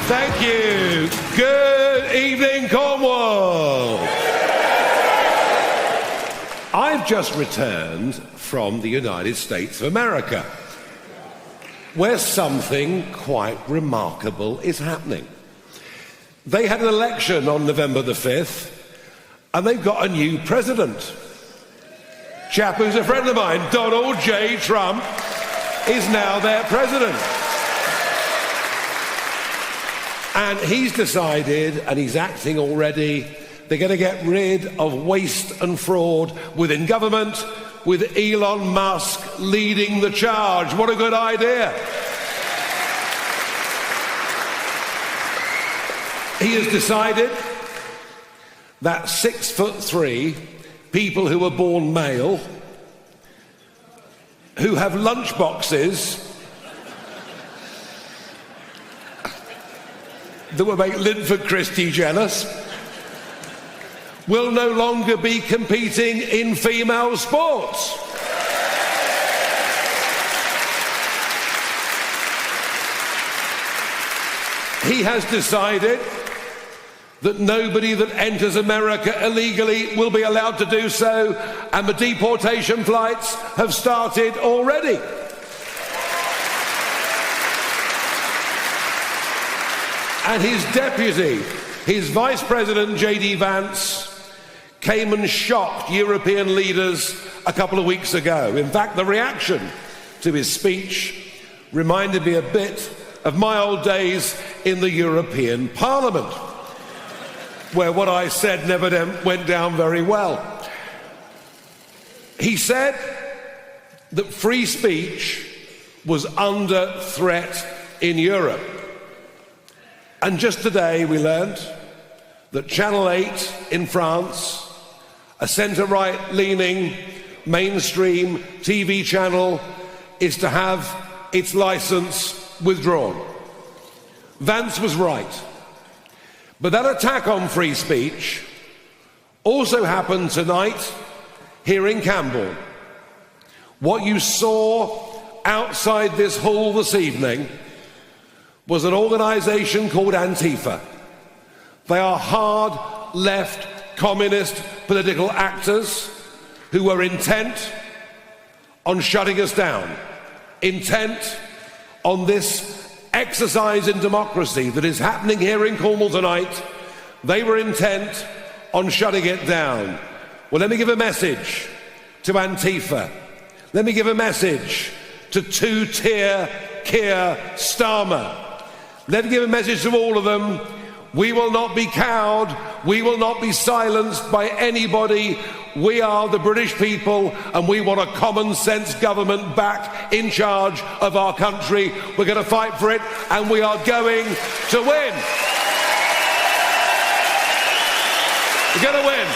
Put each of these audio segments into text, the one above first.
Thank you. Good evening, Cornwall. I've just returned from the United States of America, where something quite remarkable is happening. They had an election on November the 5th, and they've got a new president. Chap who's a friend of mine, Donald J. Trump, is now their president. And he's decided, and he's acting already, they're going to get rid of waste and fraud within government, with Elon Musk leading the charge. What a good idea. He has decided that 6'3" people who were born male, who have lunch boxes that will make Linford Christie jealous, will no longer be competing in female sports. He has decided that nobody that enters America illegally will be allowed to do so, and the deportation flights have started already. And his deputy, his Vice President J.D. Vance, came and shocked European leaders a couple of weeks ago. In fact, the reaction to his speech reminded me a bit of my old days in the European Parliament, where what I said never went down very well. He said that free speech was under threat in Europe. And just today we learned that Channel 8 in France, a centre-right leaning mainstream TV channel, is to have its licence withdrawn. Vance was right. But that attack on free speech also happened tonight here in Camborne. What you saw outside this hall this evening was an organisation called Antifa. They are hard left communist political actors who were intent on shutting us down, intent on this exercise in democracy that is happening here in Cornwall tonight. They were intent on shutting it down. Well, let me give a message to Antifa. Let me give a message to two-tier Keir Starmer. Let me give a message to all of them. We will not be cowed. We will not be silenced by anybody. We are the British people, and we want a common sense government back in charge of our country. We're going to fight for it, and we are going to win. We're going to win.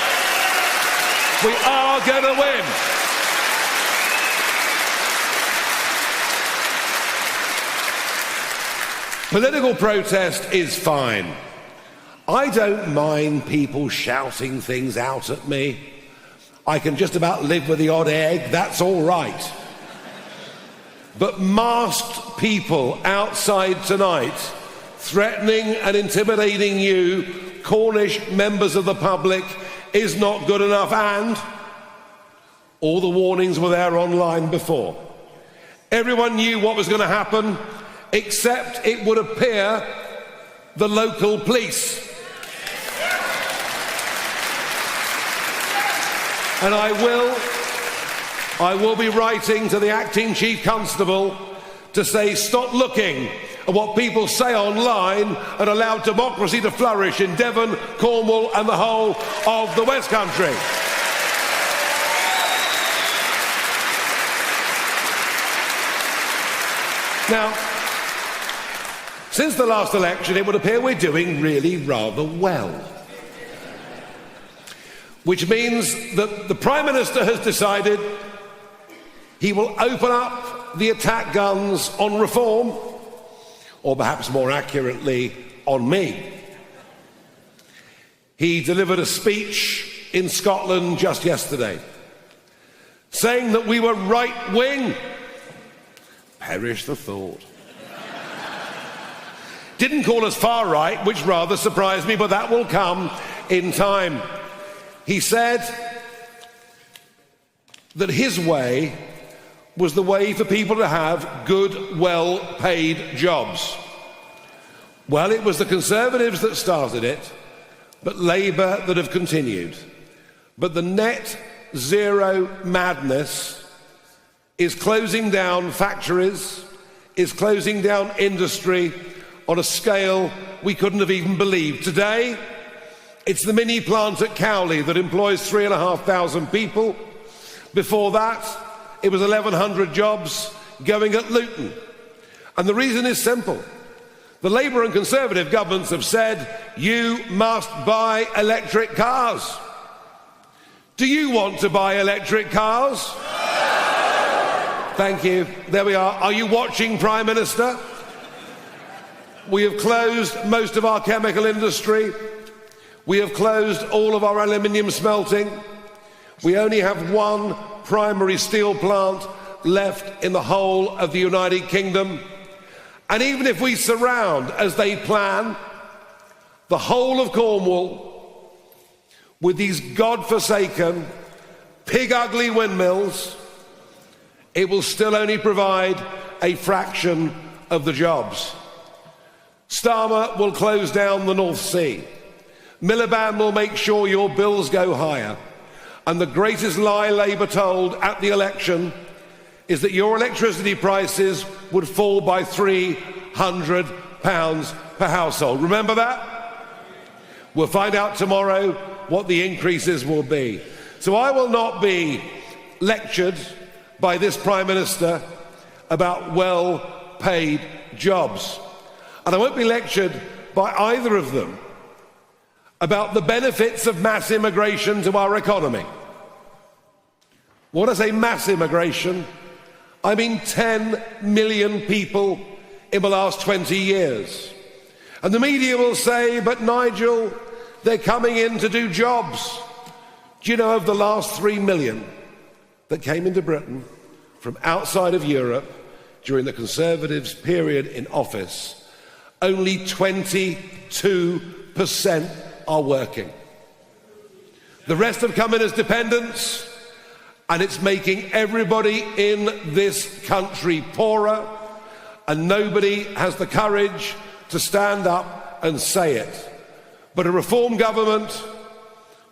We are going to win. Political protest is fine. I don't mind people shouting things out at me. I can just about live with the odd egg, that's all right. But masked people outside tonight, threatening and intimidating you, Cornish members of the public, is not good enough, and all the warnings were there online before. Everyone knew what was going to happen, except it would appear the local police. And I will be writing to the acting chief constable to say, stop looking at what people say online and allow democracy to flourish in Devon, Cornwall and the whole of the West Country. Now, since the last election, it would appear we're doing really rather well. Which means that the Prime Minister has decided he will open up the attack guns on reform, or perhaps more accurately, on me. He delivered a speech in Scotland just yesterday, saying that we were right-wing. Perish the thought. Didn't call us far right, which rather surprised me, but that will come in time. He said that his way was the way for people to have good, well-paid jobs. Well, it was the Conservatives that started it, but Labour that have continued. But the net zero madness is closing down factories, is closing down industry on a scale we couldn't have even believed. Today, it's the mini plant at Cowley that employs 3,500 people. Before that, it was 1,100 jobs going at Luton. And the reason is simple. The Labour and Conservative governments have said, you must buy electric cars. Do you want to buy electric cars? Thank you. There we are. Are you watching, Prime Minister? We have closed most of our chemical industry. We have closed all of our aluminium smelting. We only have one primary steel plant left in the whole of the United Kingdom. And even if we surround, as they plan, the whole of Cornwall with these godforsaken, pig-ugly windmills, it will still only provide a fraction of the jobs. Starmer will close down the North Sea. Miliband will make sure your bills go higher. And the greatest lie Labour told at the election is that your electricity prices would fall by £300 per household. Remember that? We'll find out tomorrow what the increases will be. So I will not be lectured by this Prime Minister about well-paid jobs. And I won't be lectured by either of them about the benefits of mass immigration to our economy. When I say mass immigration, I mean 10 million people in the last 20 years. And the media will say, but Nigel, they're coming in to do jobs. Do you know of the last 3 million that came into Britain from outside of Europe during the Conservatives' period in office, only 22% are working. The rest have come in as dependents, and it's making everybody in this country poorer, and nobody has the courage to stand up and say it. But a reform government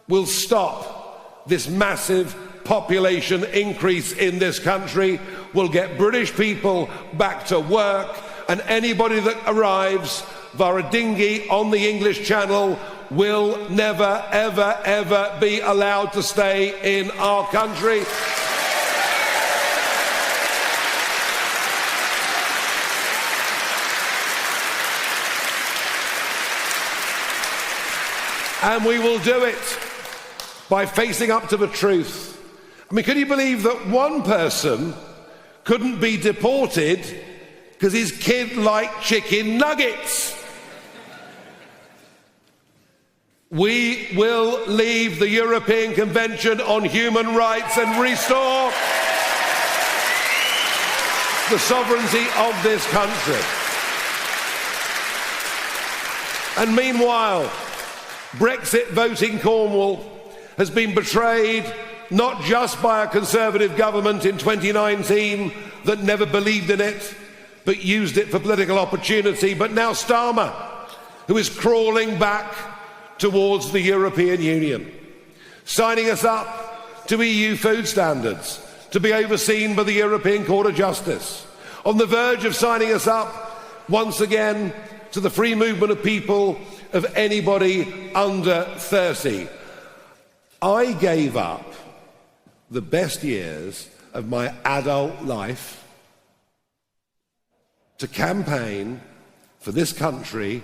will stop this massive population increase in this country, will get British people back to work, and anybody that arrives via a dinghy on the English Channel will never, ever, ever be allowed to stay in our country. And we will do it by facing up to the truth. I mean, can you believe that one person couldn't be deported because his kid liked chicken nuggets? We will leave the European Convention on Human Rights and restore the sovereignty of this country. And meanwhile, Brexit voting Cornwall has been betrayed not just by a Conservative government in 2019 that never believed in it but used it for political opportunity, but now Starmer, who is crawling back towards the European Union, signing us up to EU food standards, to be overseen by the European Court of Justice, on the verge of signing us up once again to the free movement of people of anybody under 30. I gave up the best years of my adult life to campaign for this country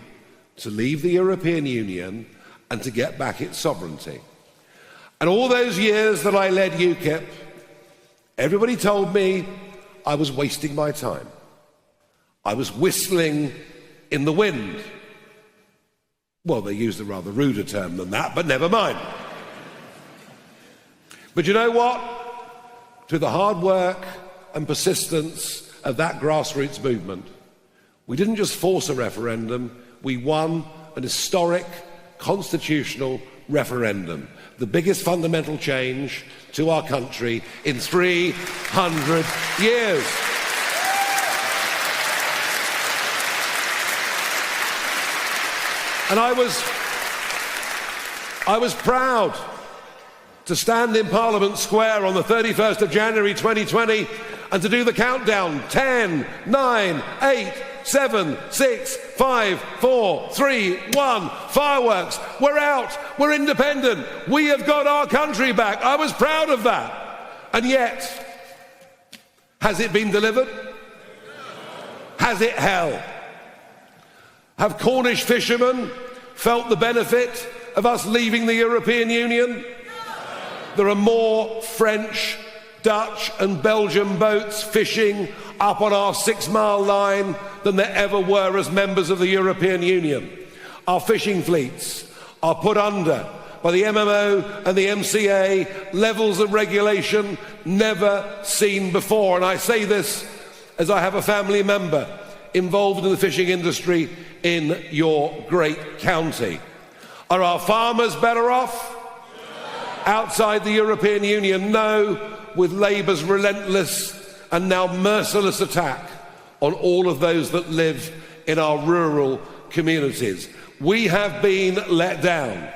to leave the European Union and to get back its sovereignty. And all those years that I led UKIP, everybody told me I was wasting my time. I was whistling in the wind. Well, they used a rather ruder term than that, but never mind. But you know what? Through the hard work and persistence of that grassroots movement, We didn't just force a referendum, we won an historic constitutional referendum, the biggest fundamental change to our country in 300 years. And I was proud to stand in Parliament Square on the 31st of January 2020 and to do the countdown. 10, 9, 8, 7, 6, 5, 4, 3, 1. Fireworks. We're out. We're independent. We have got our country back. I was proud of that. And yet, has it been delivered? Has it held? Have Cornish fishermen felt the benefit of us leaving the European Union? There are more French, Dutch and Belgian boats fishing up on our 6-mile line than there ever were as members of the European Union. Our fishing fleets are put under by the MMO and the MCA, levels of regulation never seen before. And I say this as I have a family member involved in the fishing industry in your great county. Are our farmers better off outside the European Union? No, with Labour's relentless and now merciless attack on all of those that live in our rural communities. We have been let down.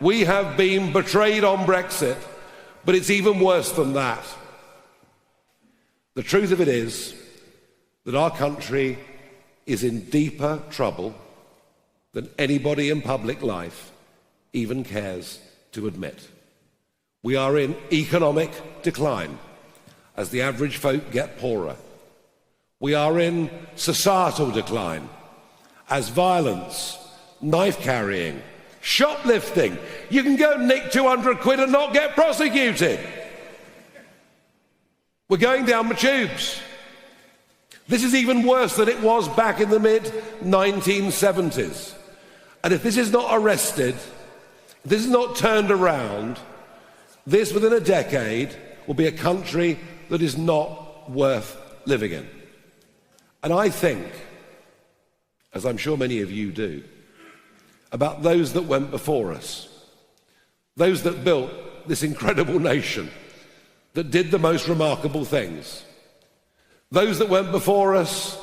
We have been betrayed on Brexit, but it's even worse than that. The truth of it is that our country is in deeper trouble than anybody in public life even cares to admit. We are in economic decline as the average folk get poorer. We are in societal decline as violence, knife carrying, shoplifting. You can go nick 200 quid and not get prosecuted. We're going down the tubes. This is even worse than it was back in the mid-1970s. And if this is not arrested, if this is not turned around, this within a decade will be a country that is not worth living in. And I think, as I'm sure many of you do, about those that went before us, those that built this incredible nation, that did the most remarkable things. Those that went before us,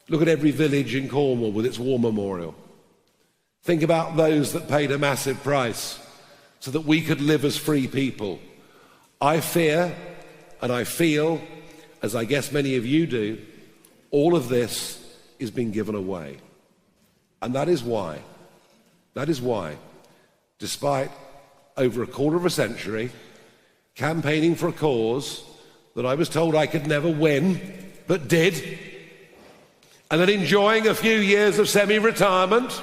look at every village in Cornwall with its war memorial. Think about those that paid a massive price so that we could live as free people. I fear and I feel, as I guess many of you do, all of this is being given away. And that is why, despite over a quarter of a century campaigning for a cause that I was told I could never win, but did, and then enjoying a few years of semi-retirement,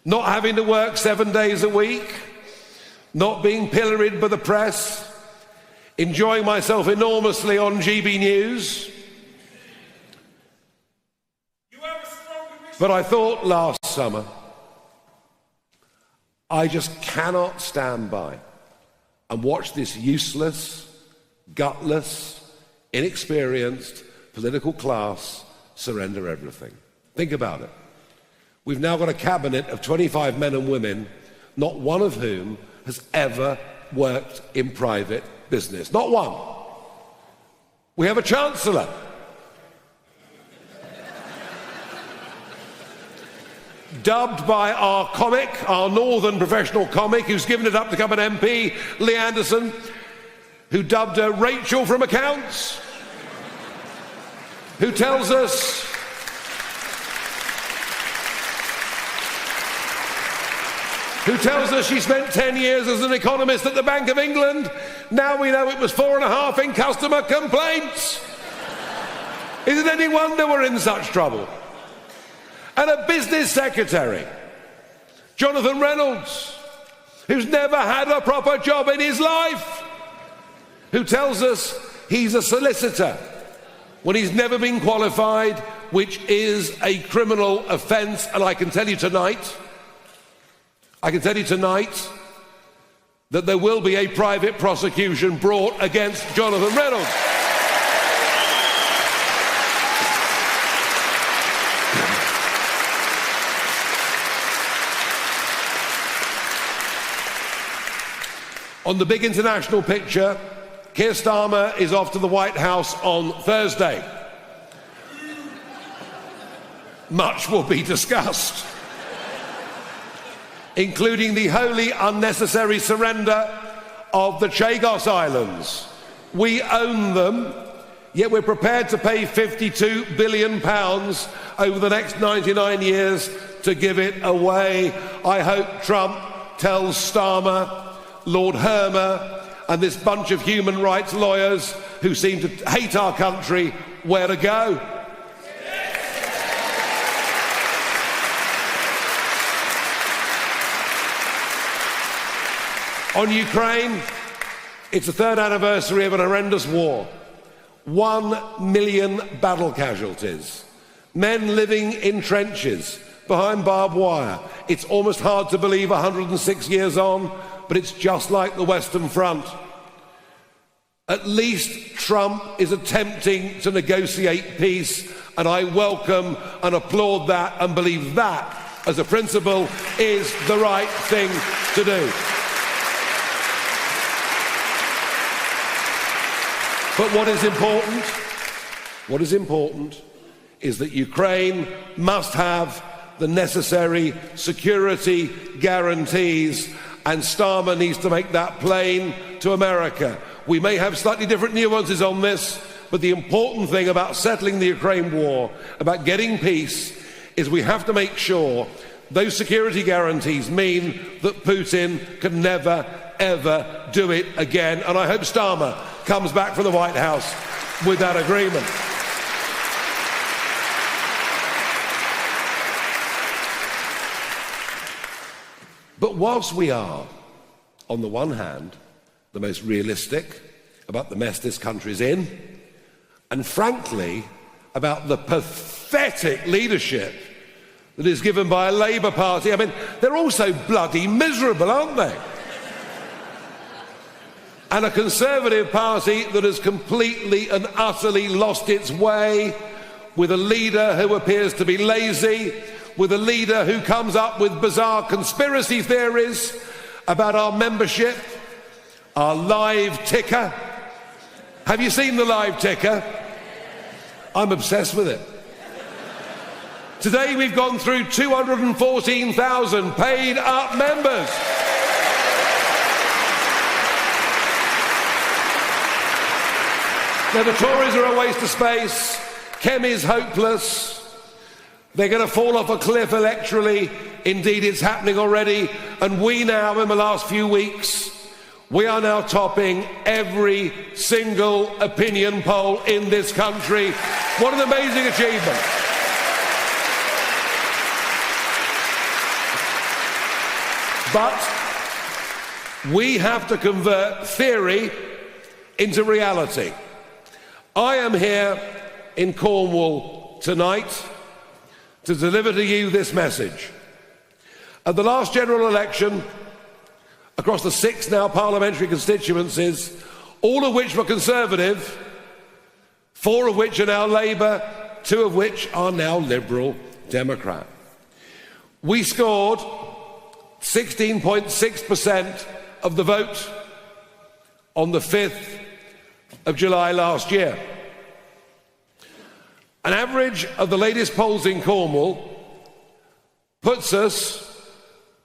not having to work 7 days a week, not being pilloried by the press, enjoying myself enormously on GB News. But I thought last summer, I just cannot stand by and watch this useless, gutless, inexperienced political class surrender everything. Think about it. We've now got a cabinet of 25 men and women, not one of whom has ever worked in private business. Not one. We have a chancellor. Dubbed by our comic, our northern professional comic, who's given it up to become an MP, Lee Anderson, who dubbed her Rachel from Accounts, who tells us she spent 10 years as an economist at the Bank of England. Now we know it was 4.5 in customer complaints. Is it any wonder we're in such trouble? And a business secretary, Jonathan Reynolds, who's never had a proper job in his life, who tells us he's a solicitor when he's never been qualified, which is a criminal offence. And I can tell you tonight that there will be a private prosecution brought against Jonathan Reynolds. On the big international picture, Keir Starmer is off to the White House on Thursday. Much will be discussed, including the wholly unnecessary surrender of the Chagos Islands. We own them, yet we're prepared to pay £52 billion over the next 99 years to give it away. I hope Trump tells Starmer, Lord Hermer, and this bunch of human rights lawyers who seem to hate our country where to go. On Ukraine, it's the third anniversary of an horrendous war. 1 million battle casualties. Men living in trenches, behind barbed wire. It's almost hard to believe 106 years on, but it's just like the Western Front. At least Trump is attempting to negotiate peace, and I welcome and applaud that and believe that, as a principle, is the right thing to do. But what is important is that Ukraine must have the necessary security guarantees, and Starmer needs to make that plain to America. We may have slightly different nuances on this, but the important thing about settling the Ukraine war, about getting peace, is we have to make sure those security guarantees mean that Putin can never, ever do it again. And I hope Starmer comes back from the White House with that agreement. But whilst we are, on the one hand, the most realistic about the mess this country's in, and frankly, about the pathetic leadership that is given by a Labour Party, I mean, they're all so bloody miserable, aren't they? And a Conservative Party that has completely and utterly lost its way, with a leader who appears to be lazy, with a leader who comes up with bizarre conspiracy theories about our membership, our live ticker. Have you seen the live ticker? I'm obsessed with it. Today we've gone through 214,000 paid up members. Now, the Tories are a waste of space. Kem is hopeless. They're going to fall off a cliff electorally. Indeed, it's happening already. And we now, in the last few weeks, we are now topping every single opinion poll in this country. What an amazing achievement. But we have to convert theory into reality. I am here in Cornwall tonight to deliver to you this message. At the last general election, across the 6 now parliamentary constituencies, all of which were Conservative, 4 of which are now Labour, 2 of which are now Liberal Democrat. We scored 16.6% of the vote on the 5th of July last year. An average of the latest polls in Cornwall puts us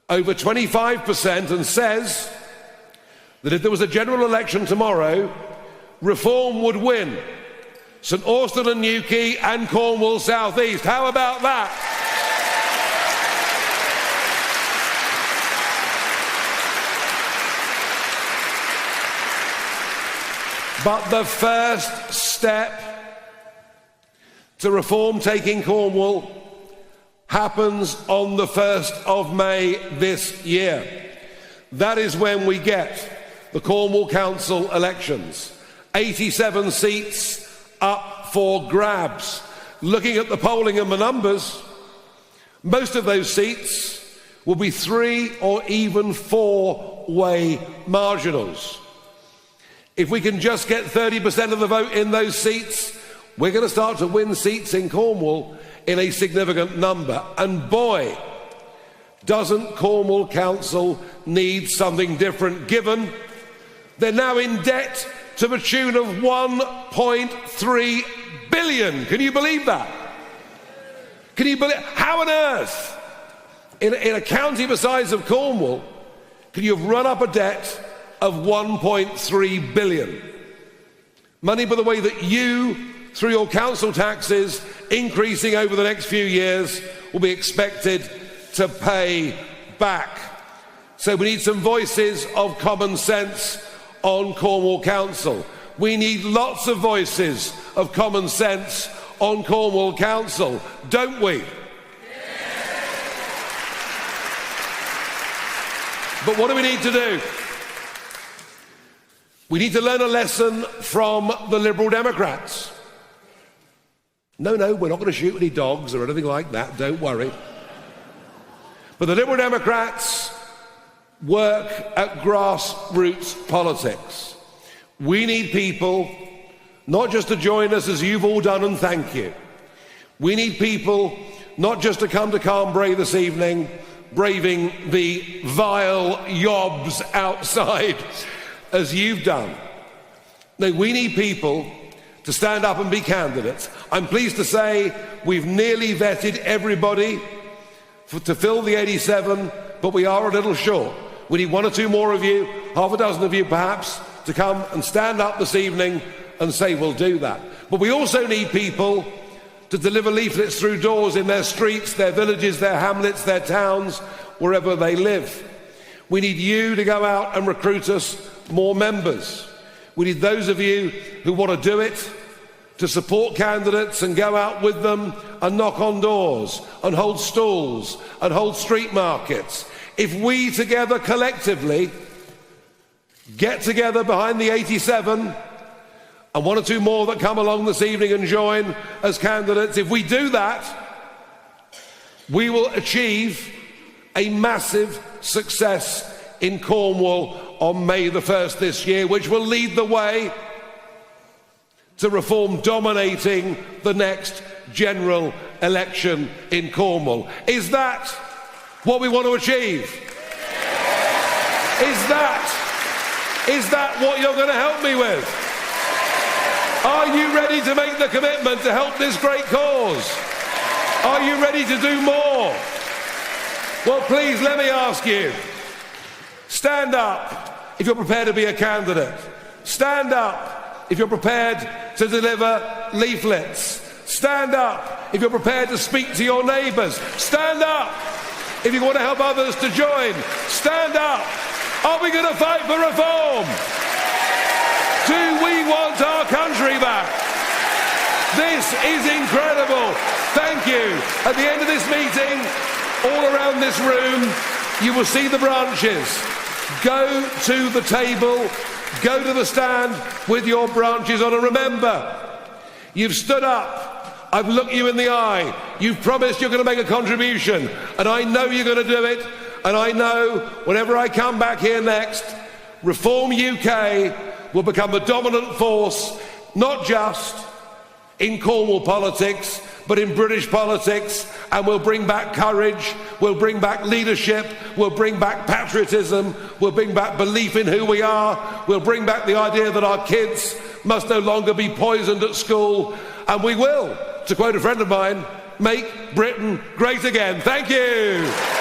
over 25% and says that if there was a general election tomorrow, Reform would win St Austell and Newquay and Cornwall South East. How about that? But the first step to Reform taking Cornwall happens on the 1st of May this year. That is when we get the Cornwall Council elections. 87 seats up for grabs. Looking at the polling and the numbers, most of those seats will be 3 or even 4-way marginals. If we can just get 30% of the vote in those seats, we're going to start to win seats in Cornwall in a significant number. And boy, doesn't Cornwall Council need something different, given They're now in debt to the tune of 1.3 billion. Can you believe that? Can you believe? How on earth, in a county the size of Cornwall, can you have run up a debt of 1.3 billion? Money, by the way, that you, through your council taxes, increasing over the next few years, will be expected to pay back. So we need some voices of common sense on Cornwall Council. We need lots of voices of common sense on Cornwall Council, don't we? But what do we need to do? We need to learn a lesson from the Liberal Democrats. No, we're not going to shoot any dogs or anything like that, don't worry. But the Liberal Democrats work at grassroots politics. We need people not just to join us as you've all done, and thank you. We need people not just to come to Carnbray this evening, braving the vile yobs outside as you've done. No, we need people to stand up and be candidates. I'm pleased to say we've nearly vetted everybody to fill the 87, but we are a little short. We need one or two more of you, half a dozen of you perhaps, to come and stand up this evening and say we'll do that. But we also need people to deliver leaflets through doors in their streets, their villages, their hamlets, their towns, wherever they live. We need you to go out and recruit us more members. We need those of you who want to do it to support candidates and go out with them and knock on doors and hold stalls and hold street markets. If we together collectively get together behind the 87 and one or two more that come along this evening and join as candidates, if we do that, we will achieve a massive success in Cornwall on May the 1st this year, which will lead the way to Reform dominating the next general election in Cornwall. Is that what we want to achieve? Is that what you're going to help me with? Are you ready to make the commitment to help this great cause? Are you ready to do more? Well, please, let me ask you, stand up if you're prepared to be a candidate. Stand up if you're prepared to deliver leaflets. Stand up if you're prepared to speak to your neighbours. Stand up if you want to help others to join. Stand up. Are we going to fight for reform? Do we want our country back? This is incredible. Thank you. At the end of this meeting, all around this room, you will see the branches. Go to the table, go to the stand with your branches on, and remember, you've stood up, I've looked you in the eye, you've promised you're going to make a contribution, and I know you're going to do it, and I know whenever I come back here next, Reform UK will become the dominant force, not just in Cornwall politics, but in British politics, and we'll bring back courage, we'll bring back leadership, we'll bring back patriotism, we'll bring back belief in who we are, we'll bring back the idea that our kids must no longer be poisoned at school, and we will, to quote a friend of mine, make Britain great again. Thank you.